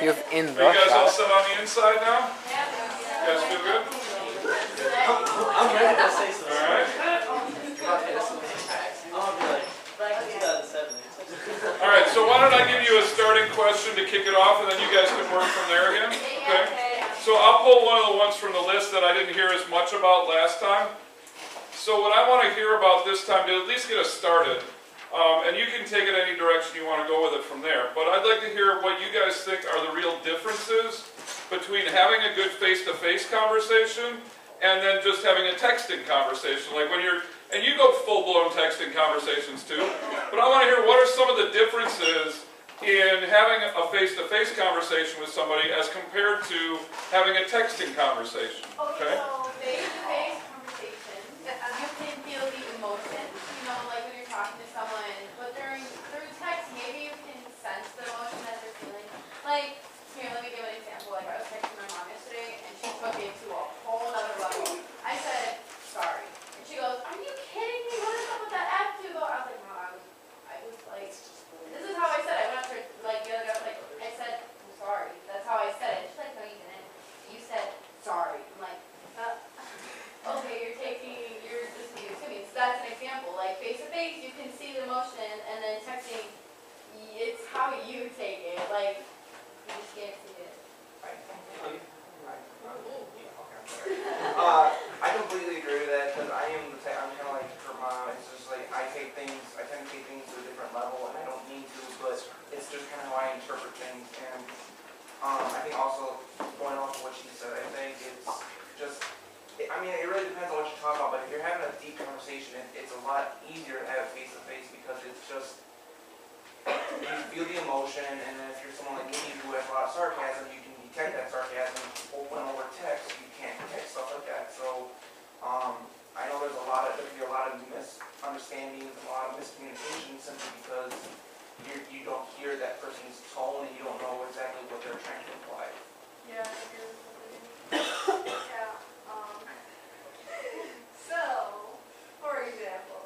feels in Are you guys all shot. set on the inside now? Yeah. You guys feel good? I'm ready to say something. All right. I'll be like, back in 2007. All right, so why don't I give you a starting question to kick it off, and then you guys can work from there again? Okay? So I'll pull one of the ones from the list that I didn't hear as much about last time. So what I want to hear about this time, to at least get us started, and you can take it any direction you want to go with it from there, but I'd like to hear what you guys think are the real differences between having a good face-to-face conversation and then just having a texting conversation. Like when you're, and you go full-blown texting conversations too, but I want to hear what are some of the differences in having a face-to-face conversation with somebody as compared to having a texting conversation. Okay, so face-to-face conversation, you can feel the emotions, you know, like when you're talking to someone, but through text, maybe you can sense the emotion that they're feeling. Like, here, let me give an example. Like, I was texting my mom yesterday, and she took it to a whole other level. I said, sorry. And she goes, are you kidding me? What is up with that attitude? I was like, Mom, I was like, this is how I said it. I went up to her, like, the other day, I was like, I said, I'm sorry. That's how I said it. She's like, no, you didn't. You said, sorry. I'm like, okay, you're just assuming. So that's an example. Like, face-to-face, you can see the emotion, and then texting, it's how you take it. Like, you just can't see it. I completely agree with that because I am the type, I'm kind of like her mom. It's just like I tend to take things to a different level, and I don't mean to, but it's just kind of how I interpret things. And I think also going off of what she said, I think it's just, I mean, it really depends on what you talk about. But if you're having a deep conversation, it's a lot easier to have face to face because it's just you feel the emotion, and then if you're someone like me who has a lot of sarcasm, you can detect that sarcasm. Or when over text, you can't detect stuff like that. So I know there can be a lot of misunderstandings, a lot of miscommunication simply because you don't hear that person's tone and you don't know exactly what they're trying to imply. Yeah, I agree with something. Yeah. So, for example,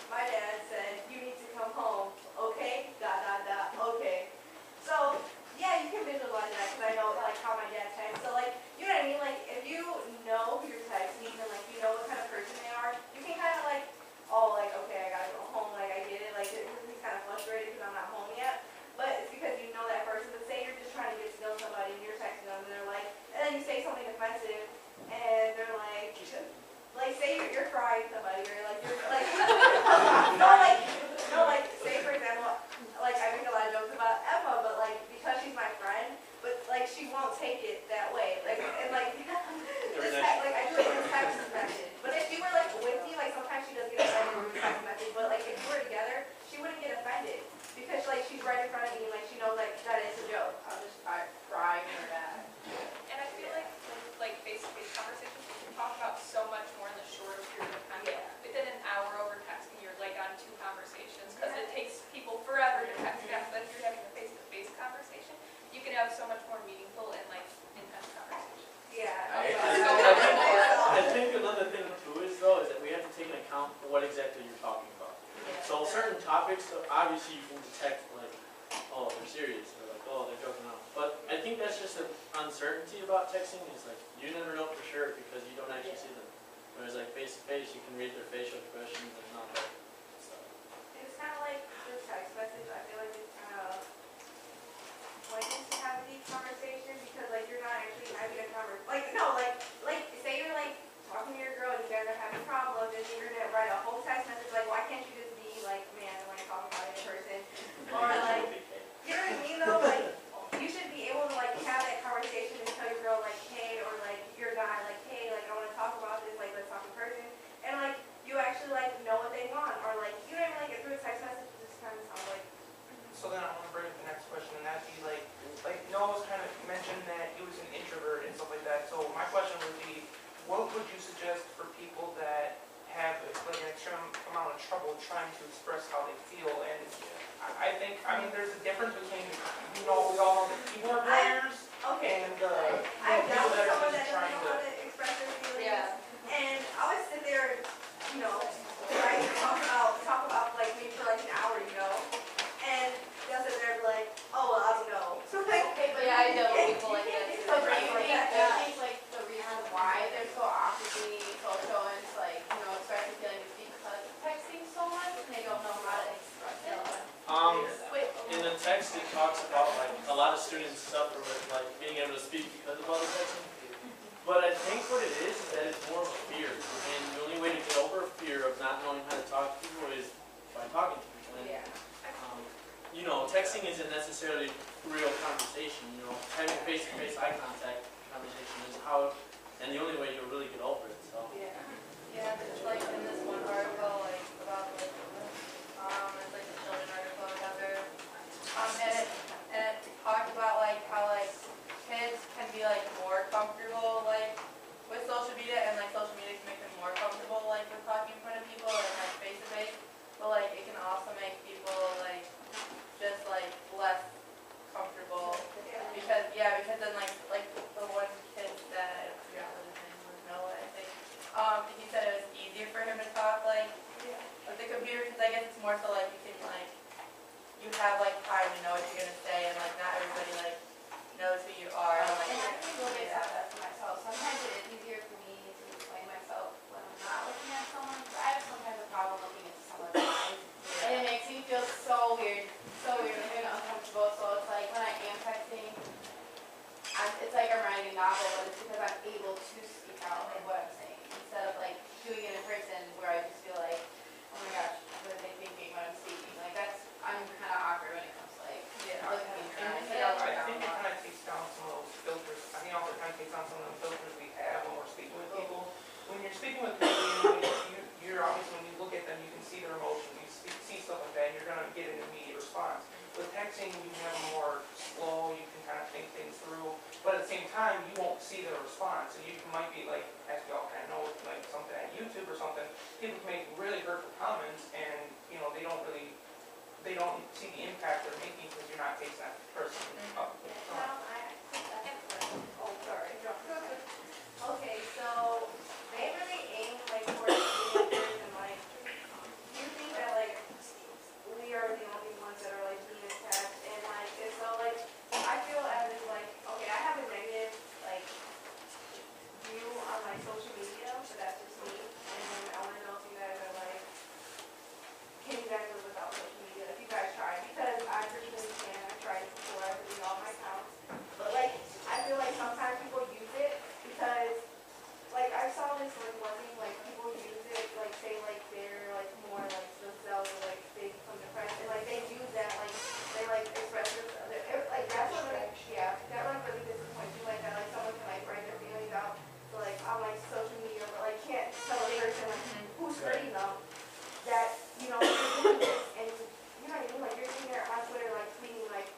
my dad said, you need to come home, okay? ... Okay. So, yeah, you can visualize that because I know like how my dad texts. So like, you know what I mean? Like if you know who you're texting and like you know what kind of person they are, you can kind of like, oh, like okay, I gotta go home. Like I get it. Like he's kind of frustrated because I'm not home yet. But it's because you know that person. But say you're just trying to get to know somebody and you're texting them and they're like, and then you say something offensive and they're like say you're crying somebody or like you're like no, like say for example, like I make a lot of jokes about Emma, but like because she's my friend, but like she won't take it that way. Like and like like I do it in a text message. But if you were like with me, like sometimes she does get offended with text message, but like if we were together, she wouldn't get offended because like she's right in front of me, like she knows like that is a joke. I'll just cry or that. And I feel like face-to-face conversations, you can talk about so much more in the shorter period of time. Yeah. Within an hour over texting, you're like on 2 conversations because it takes people forever to text back. But if you're having a face-to-face conversation, you can have so much more meaningful and like intense conversations. Yeah. I think another thing too is though is that we have to take into account what exactly you're talking about. So certain topics, obviously you can detect like, oh, they're serious, or like, oh, they're joking around. But I think that's just an uncertainty about texting. Is like you never know for sure because you don't actually see them. Whereas like face to face, you can read their facial expressions and not that stuff. It's kind of like the text message. I feel like it's kind of pointless to have a deep conversation because like you're not actually having a conversation. Like no, like say you're like talking to your girl and you guys are having problems and you're gonna write a whole text message. Like why can't you just be like, man, I want to talk about it in person, or like you know what I mean though? Like you should be able to like have that conversation and tell your girl like, hey, or like your guy like, hey, like I want to talk about this. Like let's talk in person, and like you actually like know what they want, or like you know what I mean? Like through a text message, it just kind of sounds like. So then I want to bring up the next question, and that'd be like Noah's kind of mentioned that he was an introvert and stuff like that. So my question would be, what would you suggest for people that have like an extreme amount of trouble trying to express how they feel? And I think, I mean, there's a difference between, we all know that keyboard warriors and I've dealt people with that are someone just that doesn't trying know how to. to express their feelings, Yeah. and I would sit there, you know, right, talk about like me for like an hour, you know, and they'll sit there and be like, oh well, I don't know. So like, Okay, but yeah, I lot of students suffer with like being able to speak because of all the texting. But I think what it is that it's more of a fear. And the only way to get over a fear of not knowing how to talk to people is by talking to people. And, you know, texting isn't necessarily real conversation. You know, having face-to-face eye contact conversation is how, and the only way you'll really get over it. So. Yeah, it's like in this one article, like about like, it's like the children article or whatever. And it talked about like how like kids can be like more comfortable like with social media, and like social media can make them more comfortable like with talking in front of people and like face to face. But like it can also make people like just like less comfortable because then like the one kid that I forgot what his name was, Noah, I think. He said it was easier for him to talk like with the computer because I guess it's more so like you can like you have like time to know what you're gonna say, and like not everybody like knows who you are. And I can look at that for myself. Sometimes it is easier for me to explain myself when I'm not looking at someone. I have sometimes a problem looking into someone's eyes. And it makes me feel so weird, and uncomfortable. So it's like when I am texting, it's like I'm writing a novel, but it's because I'm able to speak out like what I'm saying instead of like doing it in person where I just feel like, oh my gosh, what are they thinking when I'm speaking? Like I'm kind of awkward when it comes to like looking in your eyes. I think it kind of takes down some of those filters. I think also kind of takes down some of the filters we have when we're speaking with people. When you're speaking with people, you're obviously, when you look at them, you can see their emotion, you see stuff like that, and you're going to get an immediate response. With texting, you can have more slow, you can kind of think things through, but at the same time, you won't see their response. So you might be like, as we all kind of know, like something at YouTube or something, people can make really hurtful comments, and you know they don't see the impact they're making because you're not facing that person up. Okay, so they really aim like for teenagers, and like, do you think that like we are the only ones that are like being attacked? And like, and so like, I feel as if like, okay, I have a negative like view on my social media, but that's just me. And then I want to know if you guys are like, can you guys live without social media? If you guys try, because I personally can. I tried it before. I deleted all my accounts, but like, I feel like sometimes people use it because, like, I saw this like one thing, like people use it, like say like they're like more like themselves, or like they become depressed, and like they use that, like they like express themselves, like that's what really, that like really disappoints me, like that like someone can like write their feelings out, so like on like social media, but like can't tell a person like who's hurting them that you know you're doing this, and you know what I mean, like you're sitting there on Twitter like tweeting like,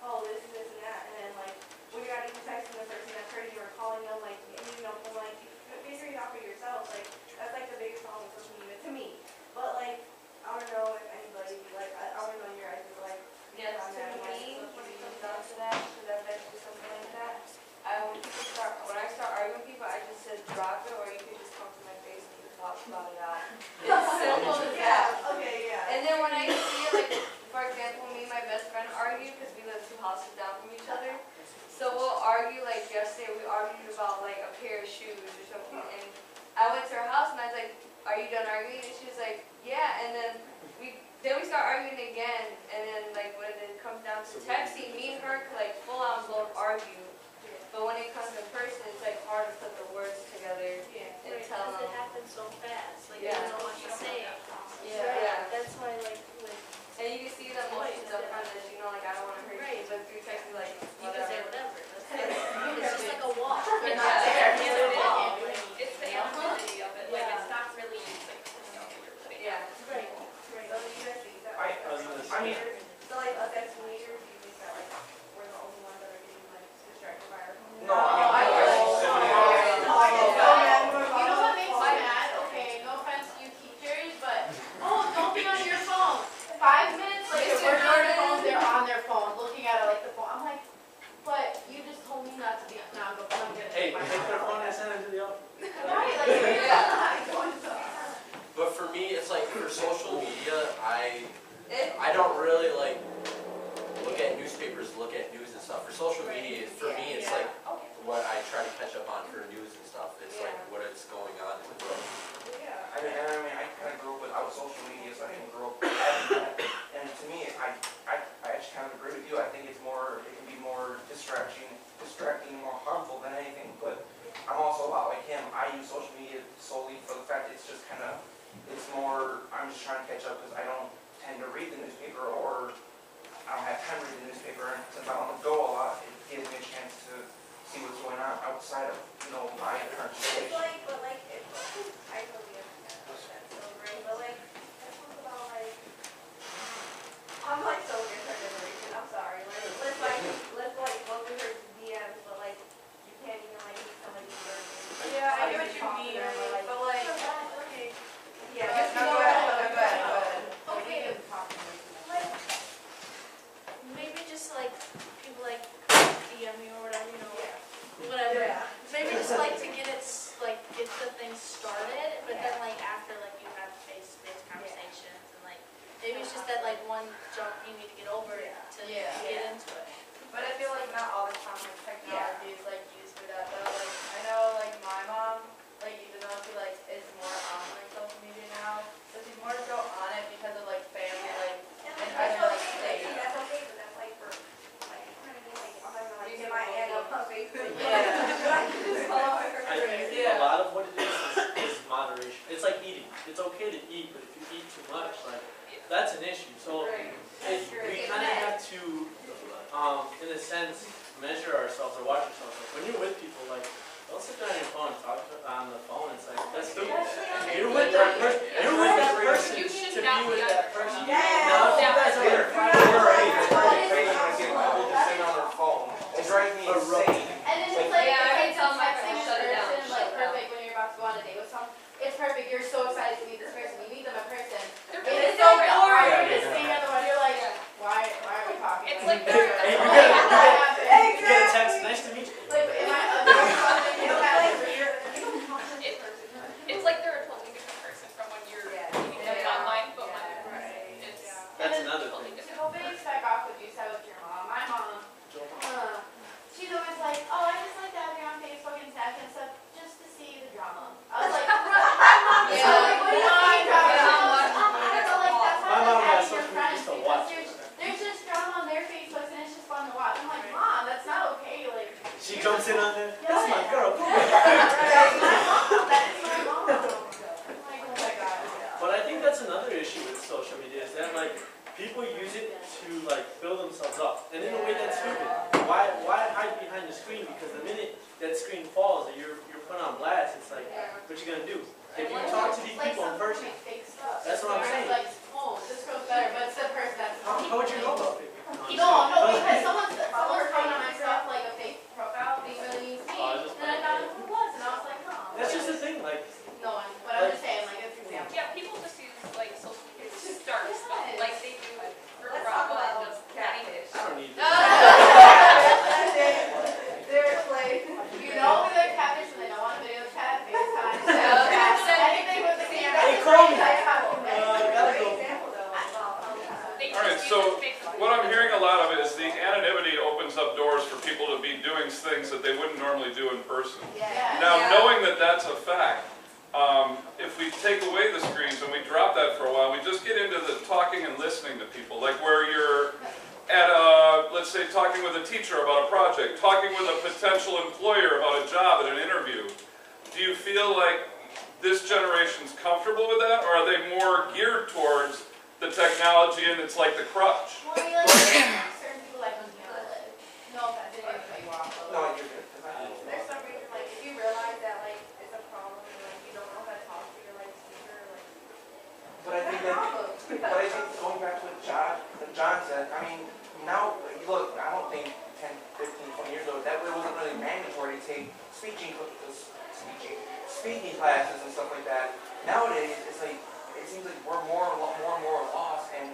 oh this and this and that, and then like when you're not even texting the person that's hurting you or calling them, like, and you know, from like, figure it out for yourself, like, that's like the biggest problem with social media to me. But like, I don't know if anybody, like, I want to know your guys' like, Yes, on to that, me, like, when it social comes media. down to that, because I've been through something like that, when I start arguing with people, I just said drop it, or you can just come to my face and just talk about it out. It's simple as that. Okay, yeah. And then when I see it, like, for example, me and my best friend argue, because we live 2 houses down from each other. So we'll argue, like yesterday we argued about like a pair of shoes or something, and I went to her house and I was like, are you done arguing? And she was like, yeah, and then we start arguing again, and then like when it comes down to texting, me and her could like full on blown argue, but when it comes in person, it's like hard to put the words together and tell Because them. it happens so fast, like you Yeah. don't know what to say. Yeah. That's why like And you can see the emotions up front that you know, like I don't want to hurt you, but through text, like you can say whatever. whatever. It's just like a wall. They're It's not there. It's a wall. It's the ambiguity of it, like it's not really like the stuff that you're putting out. Right. So do you guys think that? I mean, so like us as teenagers, do you think that like we're the only ones that are getting like distracted by our phone? no, I I mean, You know what makes me mad? Okay, no offense to you teachers, but don't be on your phone. 5 minutes later, we're on their phone, they're on their phone, looking at it like the phone. I'm like, but you just told me not to be on. No, I'm gonna Hey, take my take their phone phone. and send it to the office. Right, like you're not going to. But for me, it's like for social media, I It, don't really like look at newspapers, look at news and stuff. For social media, for me, it's like what I try to catch up on for news and stuff. It's like what is going on in the world. Yeah. I kind of grew up without social media, so I didn't grow up having that. And to me, I actually kind of agree with you. I think it can be more use social media solely for the fact it's just kind of, it's more, I'm just trying to catch up because I don't tend to read the newspaper, or I don't have time to read the newspaper, and since I'm on the go a lot, it gives me a chance to see what's going on outside of, my current It's situation. like, but like, I totally understand how that's so great, but like, that talks about like, I'm like so different generation, I'm sorry, let's go through her DMs, but like, you can't even like meet somebody in person. Yeah, I get what you mean, but like, yeah, no, go ahead. Okay. Like, maybe just like, people like DM me or whatever, whatever. Yeah. Maybe just like to get it, get the thing started, but then like after like you have face-to-face conversations and like, maybe it's just that like one jump you need to get over to Yeah. get into it. But I feel like not all the time like technology is like used for that though. Like I know like my mom, like even though she like is more on like social media now, but she's more so on it because of like family, like And I that's know, like, okay, they- that's okay, but that's like for, like, you know what I mean, like, I'm not gonna like get my aunt up on Facebook. Yeah. I can just follow her. I think a lot of what it is moderation. It's like eating. It's okay to eat, but if you eat too much, like, that's an issue. So Right. we kind of have to, in a sense, measure ourselves or watch ourselves. Like, when you're with people, like, don't sit there on your phone and talk on the phone. It's like, that's stupid. You're with that person. You're with that person You to cannot be with be that on person. Yeah. Now, if you guys are They're like, crazy, people just sitting on their phone. It drives me insane. And then it's like, Yeah, I can it's tell my texting friend, this shut it down, person, shut like it down. perfect when you're about to go on a date with someone. It's perfect, you're so excited to meet this person, you meet them in person. They're It's really so boring. boring, Yeah, you're just yeah. seeing the other one, you're like, Yeah. why are we talking? It's like Hey, they're- you Like, get what happened? you get a text, nice to meet you. Like, am I ugly? You know, It's like they're a totally different person from when you're meeting them Yeah. online, but when Yeah. they're it's That's another totally thing. To different. go back off what you said with your mom, my mom, she's always like, oh, I just like to have you on Facebook and Snapchat and stuff just to see the drama. I was like, my mom is Yeah. like, what do you mean drama? Yeah. I go like, that's My why I mom like has adding your social media friends just to because watch. there's just drama on their Facebooks and it's just fun to watch. I'm like, mom, that's not okay. Like, She jumps in on there. That's my girl. that's my mom. That is my mom. I'm like, oh my god. But I think that's another issue with social media is that like people use it to like build themselves up, and in a way that's stupid. Why hide behind the screen? Because the minute that screen falls and you're put on blast, it's like, what you gonna do? If you talk to these Like people in some person, fake stuff. That's what I'm They're saying. Like, oh, this girl's better, but it's the person that's. how would you know about it? No, because someone's found on my stuff like a fake profile being really mean to me, Oh, I just- and I found out who it was, and I was like, oh. That's just the thing, like No one, but I'm just saying, like, it's an example. Yeah, people just use like social media to start Yes. stuff like they do for Let's talk drama about and just catfish. I don't need No. They're like, You know they're catfish when they don't want to video the cat, FaceTime, Yeah. Snapchat, anything with the camera. Hey, call me. I have to gotta great go. example though, about They All right, just so use it to make what I'm hearing a lot of is the anonymity opens up doors for people to be doing things that they wouldn't normally do in person. Yeah. Now, Yeah. knowing that that's a fact, if we take away the screens and we drop that for a while, we just get into the talking and listening to people, like where you're at let's say talking with a teacher about a project, talking with a potential employer about a job at an interview. Do you feel like this generation's comfortable with that, or are they more geared towards the technology and it's like the crutch? Well, we like certain people like when you live. No offense, I didn't cut you off. but, No, like, you're good. 'Cause there's some reason, like, if you realize that, like, it's a problem, and, like, you don't know how to talk to your, like, teacher, like, But I think going back to what John said, I mean, now, look, I don't think 10, 15, 20 years ago, that it wasn't really mandatory to take speaking classes and stuff like that. Nowadays, it's like, it seems like we're more and more lost, and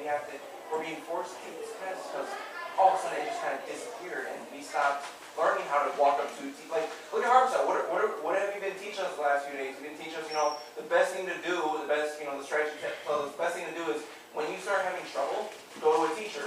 we're being forced to take this class because all of a sudden it just kind of disappeared, and we stopped learning how to walk up to, like, look at Harvard. What have you been teaching us the last few days? You've been teaching us, the best thing to do, the strategy, so the best thing to do is when you start having trouble, go to a teacher.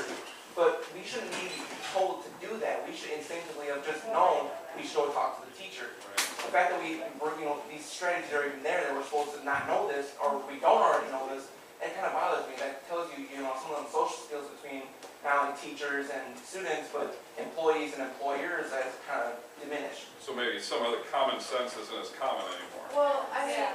But we shouldn't be told to do that. We should instinctively have just known we should go talk to the teacher. The fact that these strategies are even there, that we're supposed to not know this, or we don't already know this, it kind of bothers me. That tells you, some of the social skills between not only teachers and students, but employees and employers, that's kind of diminish. So maybe some of the common sense isn't as common anymore. Well, I mean,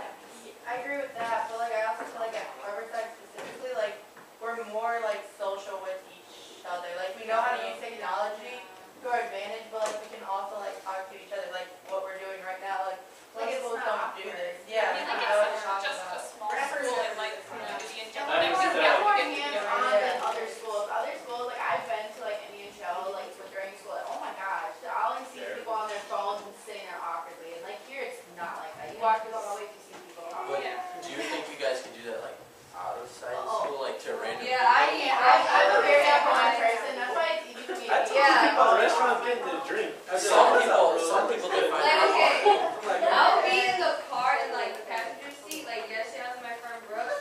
I agree with that, but like I also feel like at Riverside specifically, like we're more like social with each other. Like we know how to use technology to our advantage, but like we can also like talk to each other, like what we're doing right now. Like Like, it's schools not don't do awkward. this. I Yeah, feel we like know what to it's talk just about. a small school and like community and And different. we're more, Yeah. more We get hands together. on than other schools. Other schools, like I've been to like Indian Shell, like during school, like, oh my gosh, I only see people on their phones and sitting there awkwardly. And like here, it's not like that. You walk through the hallway, you see people. But Yeah. do you think you guys can do that like outside of Oh. school, like to random Yeah, people? I'm a very outgoing person. That's why it's easy for me to I be. tell people at the restaurant getting a drink. Some people can find Like, it okay, awkward. I'll be in the car in like the passenger seat, like yesterday I was with my friend Brooke,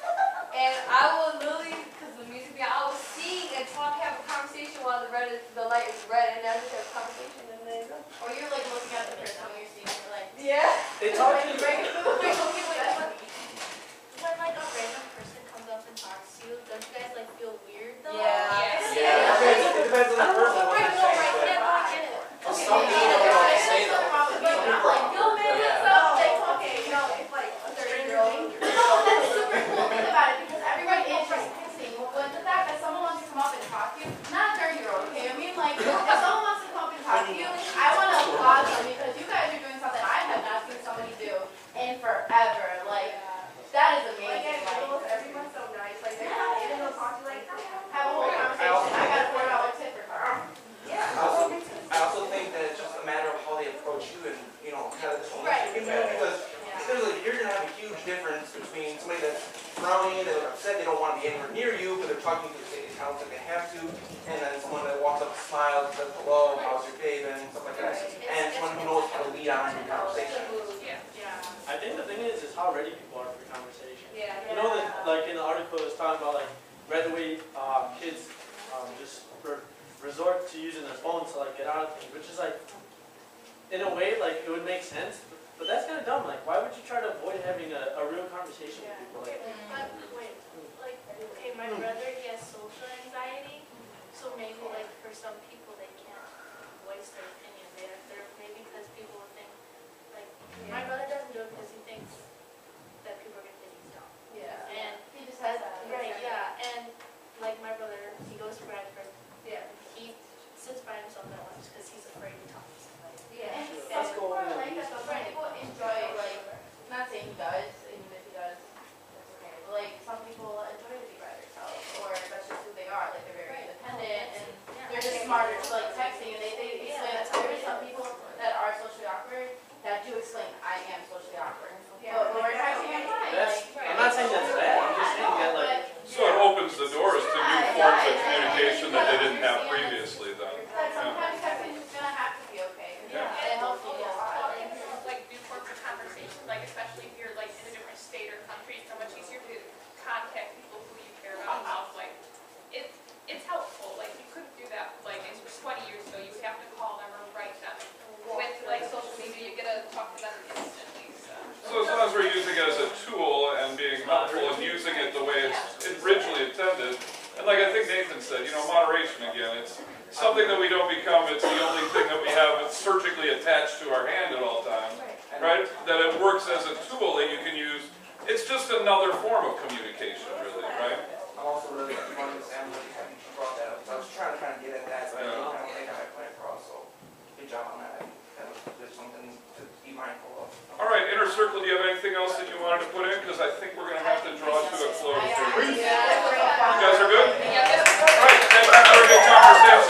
and I was literally, because the music began, I was seeing and talking, have a conversation while the light is red, and I just have a conversation, and then go. Or you're like looking at the person when you're seeing it, like, Yeah. They talk to you. When like a random person comes up and talks to you, don't you guys like feel weird though? Yes. Yeah. It depends on the person, what Right, they're no, saying, right, but- yeah, no, I get it. Well, some people don't know what to say though. I'm like, yo man, what's Yeah. up? Like, okay, you know, it's like a 30-year-old. No, that's super cool. Think about it, because everybody is just texting. But the fact that someone wants to come up and talk to you, not a 30-year-old, okay? I mean, like, if someone wants to come up and talk to you, I want to applaud them because you guys are doing something I have not seen somebody do in forever. Like, that is Like amazing. at Jules, everyone's so nice, like they're not even gonna talk to you like, Have a whole conversation. I got a $4 tip for car. I also think that it's just a matter of how they approach you and, you know, kind of the tone Right. that you give, because clearly you're gonna have a huge difference between somebody that's frowning, they're upset, they don't want to be anywhere near you, but they're talking to you, it sounds like they have to, and then someone that walks up, smiles, says hello, how's your day been, stuff like that, and someone who knows how to lead on in conversation. Yeah. I think the thing is how ready people are for conversation. Yeah. You know that, like in the article, it was talking about like right away kids just resort to using their phones to like get out of things, which is like, in a way, like it would make sense, but that's kind of dumb. Like, why would you try to avoid having a real conversation with people? Like, But wait, like, okay, my brother, he has social anxiety, so maybe like for some people they can't voice their opinion. They're maybe because people would think, like, my brother doesn't do it because he thinks that people are gonna think he's dumb. Yeah. And He just has that. right, yeah, and like my brother, he goes to Bradford, Yeah. he sits by himself at lunch because he's afraid to talk to somebody. Yeah. And That's some people cool. are like that, though. Some people enjoy, like, not saying he does, even if he does, that's okay. But like, some people enjoy to be by themselves, or that's just who they are. Like, they're very independent, and they're just smarter. So like texting, and they explain that there are some people that are socially awkward that do explain, I am socially awkward. But when we're texting, I'm fine. that's, Like, I'm not saying that's bad. I'm just saying that like, So it opens the doors to new forms of communication that they didn't have previously then. like sometimes texting is gonna have to be okay. Yeah. And it helps you a lot. Like new forms of conversation, like especially if you're like in a different state or country, it's so much easier to contact people who you care about enough. Like it's helpful. Like you couldn't do that like 20 years ago. You would have to call them or write them. With like social media, you get to talk to them instantly. So as long as we're using it as a tool and being helpful and using it the way it's originally intended, and like I think Nathan said, you know, moderation again, it's something that we don't become, it's the only thing that we have it's surgically attached to our hand at all times, right? That it works as a tool that you can use, it's just another form of communication really, right? I'm also really fond of Sam, really happy you brought that up, so I was trying to get at that, but I didn't kind of think I point across, so good job on that. That was just something to be mindful of. All right, Inner Circle, do you have anything else that you wanted to put in? Because I think we're going to have to draw to a close here. You guys are good? Yeah. All right, thank you for a good conversation.